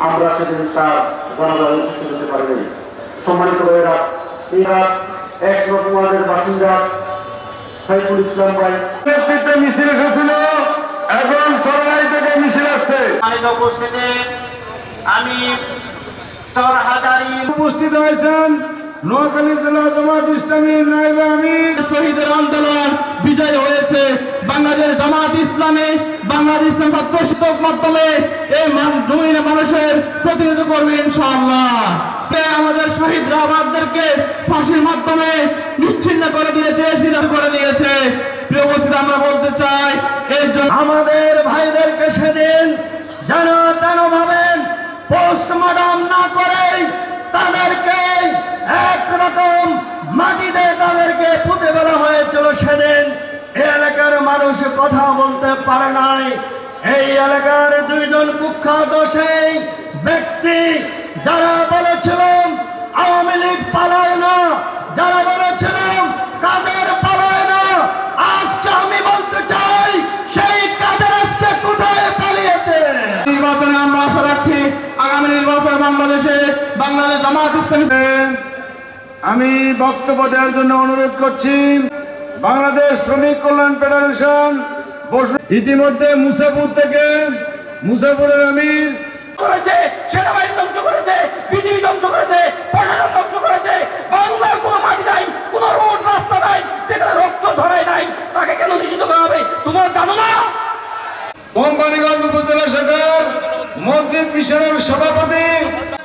আমরা সেদিন তার জানাজায় উপস্থিত হতে পারিনি। সম্মানিত ভাইয়েরা, এরা এক রকমের বাসিন্দা সাইফুল ইসলাম ভাই নেতৃত্বে মিছিল এসেছিল এবং সরাই থেকে মিছিল আসছে। উপস্থিতি আমি চরহাজারি উপস্থিত হয়েছেন নোয়াখালী জেলা জামাত ইসলামীর নায়েবে আমির। শহীদের আন্দোলন বিজয় হয়েছে। বাংলাদেশ জামাত ইসলামী বাংলাদেশ ছাত্র শিক্ষক মাধ্যমে এই জমিনে মানুষের প্রতিনিধিত্ব করবে ইনশাআল্লাহ। আমাদের শহীদরা আমাদেরকে ফাঁসির মাধ্যমে নিশ্চিহ্ন করে দিয়েছে, সিদ্ধান্ত করে দিয়েছে। প্রিয় উপস্থিতি, আমরা বলতে চাই এর জন্য আমাদের ভাইদেরকে সেদিন যেন তেন ভাবেন পোস্টমর্টম না করে তাদেরকে একরকম মাটিতে তাদেরকে পুঁতে ফেলা হয়েছিল। সেদিন এই এলাকার মানুষ কথা বলতে পারে নাই। এই এলাকার দুইজন কুখ্যাত সেই ব্যক্তি যারা বলেছিলেন আওয়ামী লীগ পালায় না, যারা বলেছিলেন কাদের পালায় না, আজকে আমি বলতে চাই সেই কাদের আজকে কোথায় পালিয়েছে। নির্বাচনে আমরা আশা রাখছি আগামী নির্বাচনে বাংলাদেশ জামাত ইসলামী। আমি বক্তব্য দেওয়ার জন্য অনুরোধ করছি বাংলাদেশ শ্রমিক কল্যাণ ফেডারেশন। ইতিমধ্যে মুসাফুর থেকে মুসাফুরের আমির করেছে, সেনাবাহিনী ধ্বংস করেছে, বিজেপি ধ্বংস করেছে, প্রশাসন ধ্বংস করেছে। বাংলার কোনো মাটি নাই, কোনো রোড রাস্তা নাই যেখানে রক্ত ঝরায় নাই। তাকে কেন নিষিদ্ধ করা হবে তোমরা জানো না? কোম্পানিগঞ্জ উপজেলা শাখার মসজিদ মিশনের সভাপতি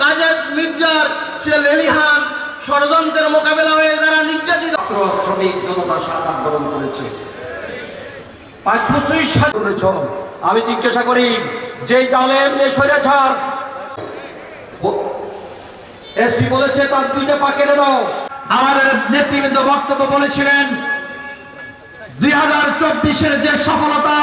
কাজের মির্জার সে লেলিহান ষড়যন্ত্রের মোকাবেলা হয়ে যারা নির্যাতিত শ্রমিক জনতা সাত আন্দোলন করেছে, 25 সাল করেছ। আমি জিজ্ঞাসা করি, যে জালেম, যে স্বৈরাচার, এসপি বলেছে তার দুইটা পা কেটে দাও। আমাদের নেতৃবৃন্দ বক্তব্য বলেছিলেন 2024-এর যে সফলতা